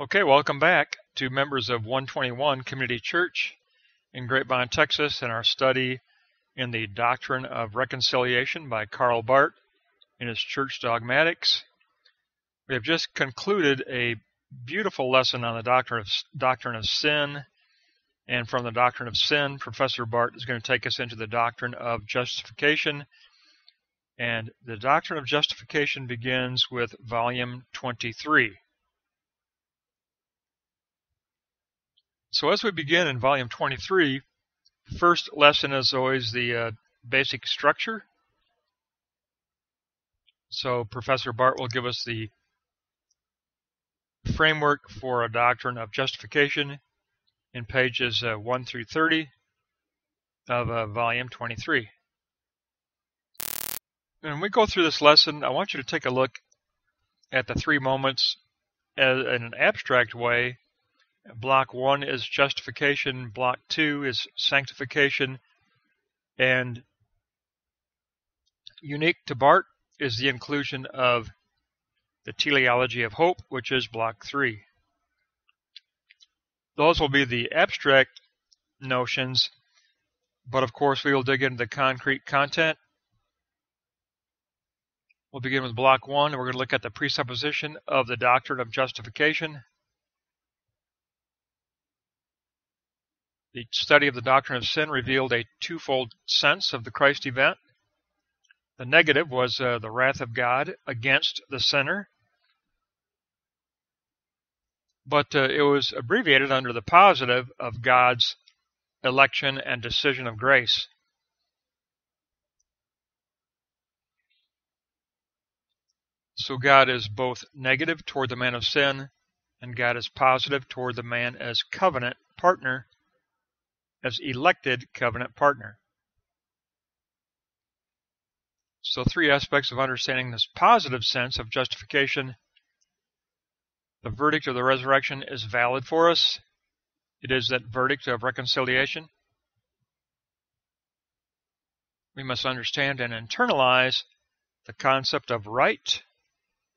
Okay, welcome back to members of 121 Community Church in Grapevine, Texas, and our study in the Doctrine of Reconciliation by Karl Barth in his church Dogmatics. We have just concluded a beautiful lesson on the doctrine of sin, and from the doctrine of sin, Professor Barth is going to take us into the doctrine of justification. And the doctrine of justification begins with volume 23. So as we begin in volume 23, first lesson is always the basic structure. So Professor Barth will give us the framework for a doctrine of justification in pages 1 through 30 of volume 23. And when we go through this lesson, I want you to take a look at the three moments in an abstract way. Block 1 is justification, block 2 is sanctification, and unique to Barth is the inclusion of the teleology of hope, which is block 3. Those will be the abstract notions, but of course we will dig into the concrete content. We'll begin with block 1, and we're going to look at the presupposition of the doctrine of justification. The study of the doctrine of sin revealed a twofold sense of the Christ event. The negative was the wrath of God against the sinner, but it was abbreviated under the positive of God's election and decision of grace. So God is both negative toward the man of sin, and God is positive toward the man as covenant partner, as elected covenant partner. So three aspects of understanding this positive sense of justification. The verdict of the resurrection is valid for us. It is that verdict of reconciliation. We must understand and internalize the concept of right,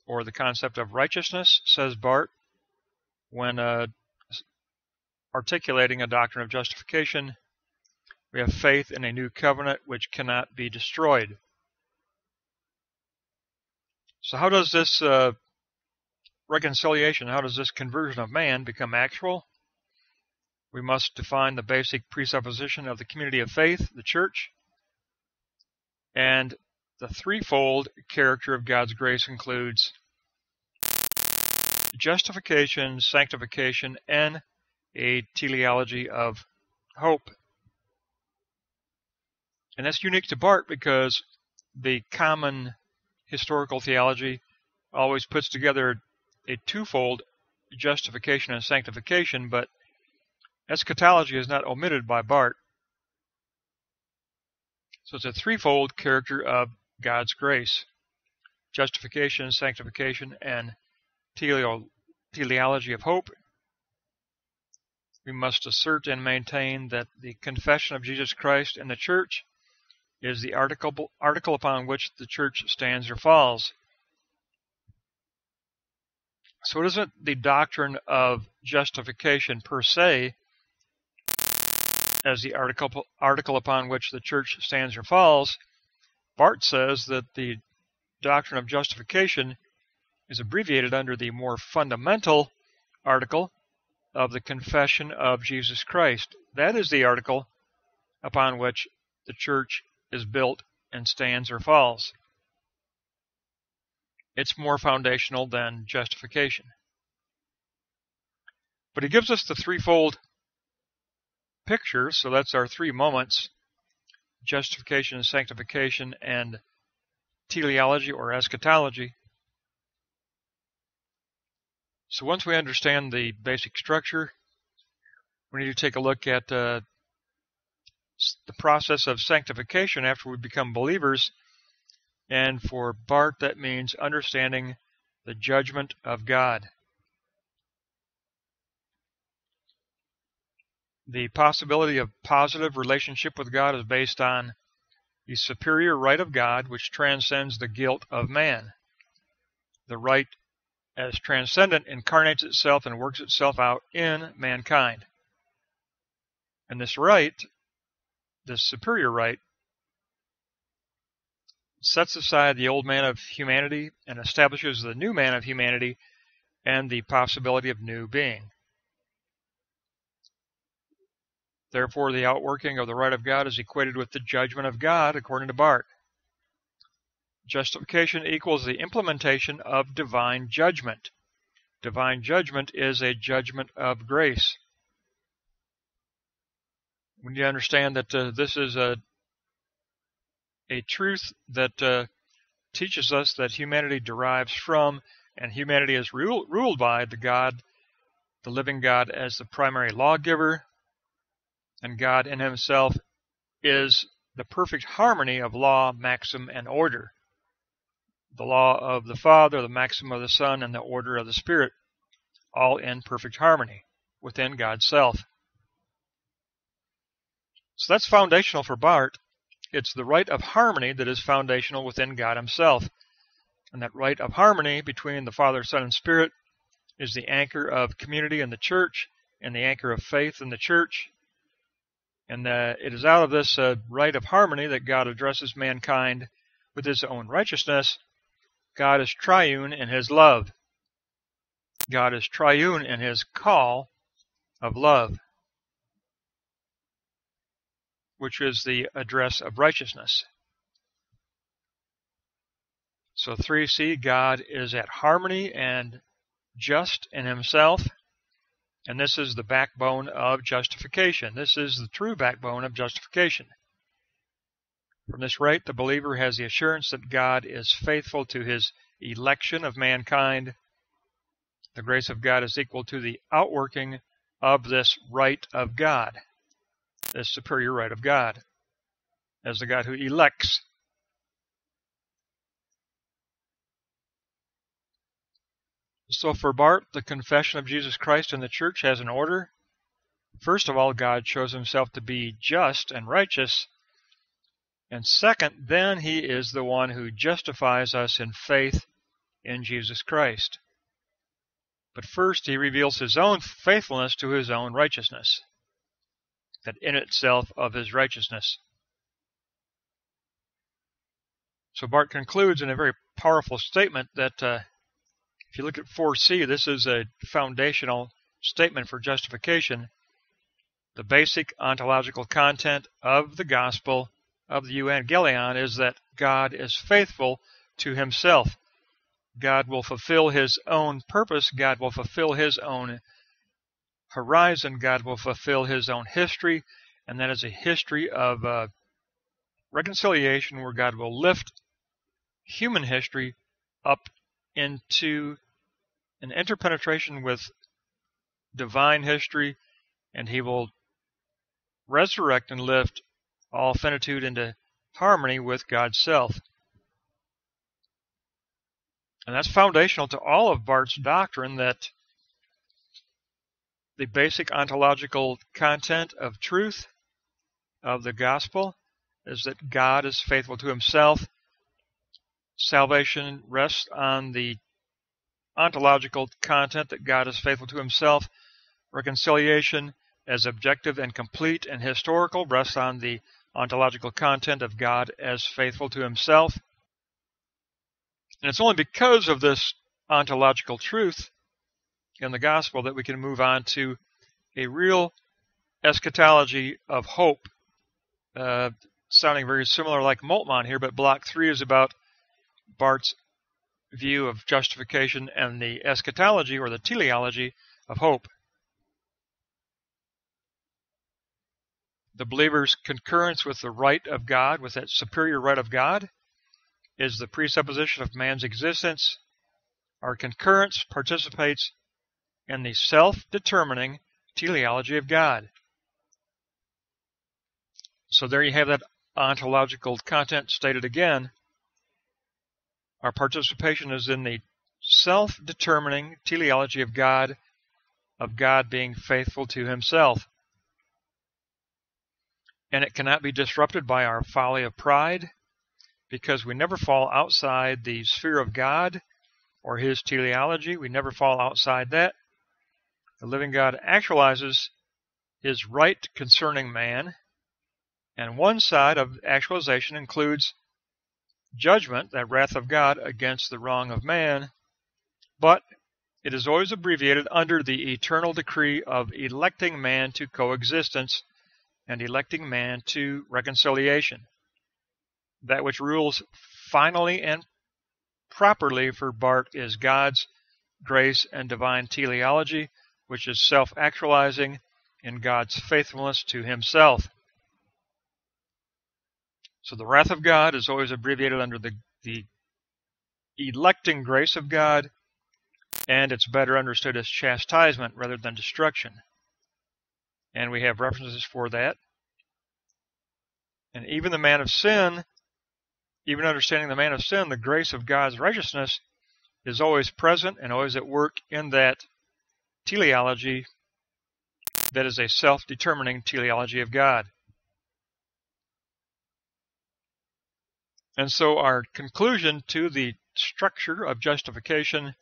or the concept of righteousness, says Barth, when articulating a doctrine of justification. We have faith in a new covenant which cannot be destroyed. So how does this reconciliation, how does this conversion of man become actual? We must define the basic presupposition of the community of faith, the church, and the threefold character of God's grace includes justification, sanctification, and a teleology of hope. And that's unique to Barth because the common historical theology always puts together a twofold justification and sanctification, but eschatology is not omitted by Barth. So it's a threefold character of God's grace: justification, sanctification, and teleology of hope. We must assert and maintain that the confession of Jesus Christ in the church is the article upon which the church stands or falls. So it isn't the doctrine of justification per se as the article upon which the church stands or falls. Barth says that the doctrine of justification is abbreviated under the more fundamental article of the confession of Jesus Christ. That is the article upon which the church is built and stands or falls. It's more foundational than justification. But he gives us the threefold picture, so that's our three moments: justification, sanctification, and teleology or eschatology. So once we understand the basic structure, we need to take a look at the process of sanctification after we become believers. And for Barth, that means understanding the judgment of God. The possibility of positive relationship with God is based on the superior right of God, which transcends the guilt of man. The right as transcendent, incarnates itself and works itself out in mankind. And this right, this superior right, sets aside the old man of humanity and establishes the new man of humanity and the possibility of new being. Therefore, the outworking of the right of God is equated with the judgment of God, according to Barth. Justification equals the implementation of divine judgment. Divine judgment is a judgment of grace. When you understand that this is a truth that teaches us that humanity derives from and humanity is ruled by the God, the living God, as the primary lawgiver, and God in himself is the perfect harmony of law, maxim, and order. The law of the Father, the maxim of the Son, and the order of the Spirit, all in perfect harmony within God's self. So that's foundational for Barth. It's the right of harmony that is foundational within God himself. And that right of harmony between the Father, Son, and Spirit is the anchor of community in the church and the anchor of faith in the church. And it is out of this right of harmony that God addresses mankind with his own righteousness. God is triune in his love. God is triune in his call of love, which is the address of righteousness. So 3C, God is at harmony and just in himself, and this is the backbone of justification. This is the true backbone of justification. From this right, the believer has the assurance that God is faithful to his election of mankind. The grace of God is equal to the outworking of this right of God, this superior right of God, as the God who elects. So for Barth, the confession of Jesus Christ in the church has an order. First of all, God shows himself to be just and righteous. And second, then he is the one who justifies us in faith in Jesus Christ. But first, he reveals his own faithfulness to his own righteousness, that in itself of his righteousness. So Barth concludes in a very powerful statement that if you look at 4C, this is a foundational statement for justification. The basic ontological content of the gospel of the Evangelion is that God is faithful to himself. God will fulfill his own purpose. God will fulfill his own horizon. God will fulfill his own history, and that is a history of reconciliation where God will lift human history up into an interpenetration with divine history, and he will resurrect and lift all finitude into harmony with God's self. And that's foundational to all of Barth's doctrine, that the basic ontological content of truth of the gospel is that God is faithful to himself. Salvation rests on the ontological content that God is faithful to himself. Reconciliation, as objective and complete and historical, rests on the ontological content of God as faithful to himself. And it's only because of this ontological truth in the gospel that we can move on to a real eschatology of hope, sounding very similar like Moltmann here, but block 3 is about Barth's view of justification and the eschatology or the teleology of hope. The believer's concurrence with the right of God, with that superior right of God, is the presupposition of man's existence. Our concurrence participates in the self-determining teleology of God. So there you have that ontological content stated again. Our participation is in the self-determining teleology of God being faithful to himself. And it cannot be disrupted by our folly of pride, because we never fall outside the sphere of God or his teleology. We never fall outside that. The living God actualizes his right concerning man, and one side of actualization includes judgment, that wrath of God against the wrong of man, but it is always abbreviated under the eternal decree of electing man to coexistence and electing man to reconciliation. That which rules finally and properly for Barth is God's grace and divine teleology, which is self-actualizing in God's faithfulness to himself. So the wrath of God is always abbreviated under the electing grace of God, and it's better understood as chastisement rather than destruction. And we have references for that. And even the man of sin, even understanding the man of sin, the grace of God's righteousness is always present and always at work in that teleology that is a self-determining teleology of God. And so our conclusion to the structure of justification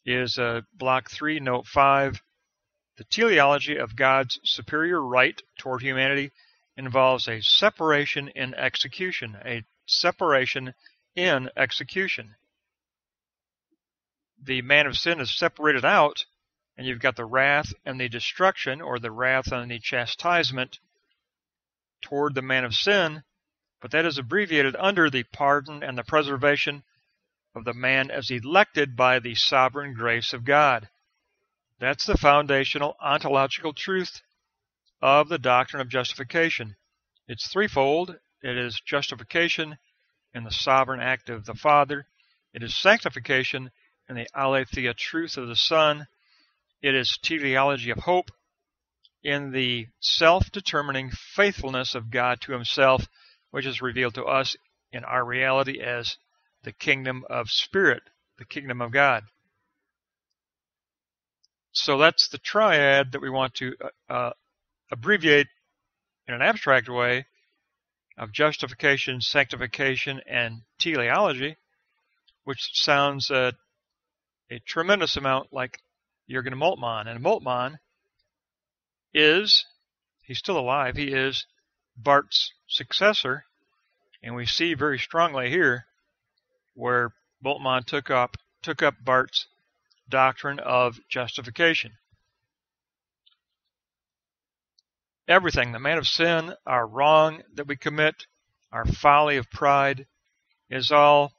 is Block 3, Note 5. The teleology of God's superior right toward humanity involves a separation in execution, a separation in execution. The man of sin is separated out, and you've got the wrath and the destruction, or the wrath and the chastisement toward the man of sin, but that is abbreviated under the pardon and the preservation of the man as elected by the sovereign grace of God. That's the foundational ontological truth of the doctrine of justification. It's threefold. It is justification in the sovereign act of the Father. It is sanctification in the aletheia truth of the Son. It is teleology of hope in the self-determining faithfulness of God to himself, which is revealed to us in our reality as the kingdom of spirit, the kingdom of God. So that's the triad that we want to abbreviate in an abstract way of justification, sanctification, and teleology, which sounds a tremendous amount like Jürgen Moltmann. And Moltmann is, he's still alive, he is Barth's successor, and we see very strongly here where Moltmann took up Barth's doctrine of justification. Everything, the man of sin, our wrong that we commit, our folly of pride, is all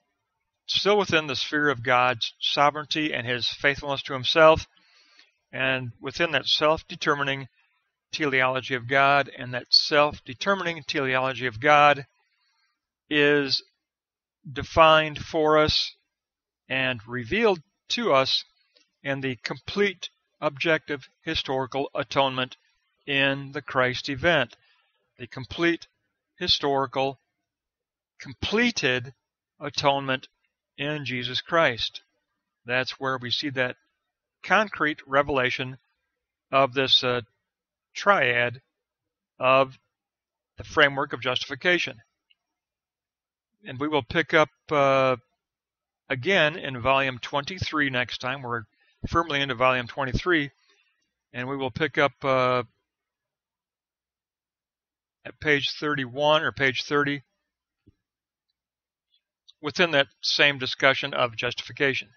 still within the sphere of God's sovereignty and his faithfulness to himself, and within that self-determining teleology of God. And that self-determining teleology of God is defined for us and revealed to us in the complete objective historical atonement in the Christ event. The complete historical completed atonement in Jesus Christ. That's where we see that concrete revelation of this triad of the framework of justification. And we will pick up again in volume 23 next time. We're firmly into volume 23, and we will pick up at page 31 or page 30 within that same discussion of justification.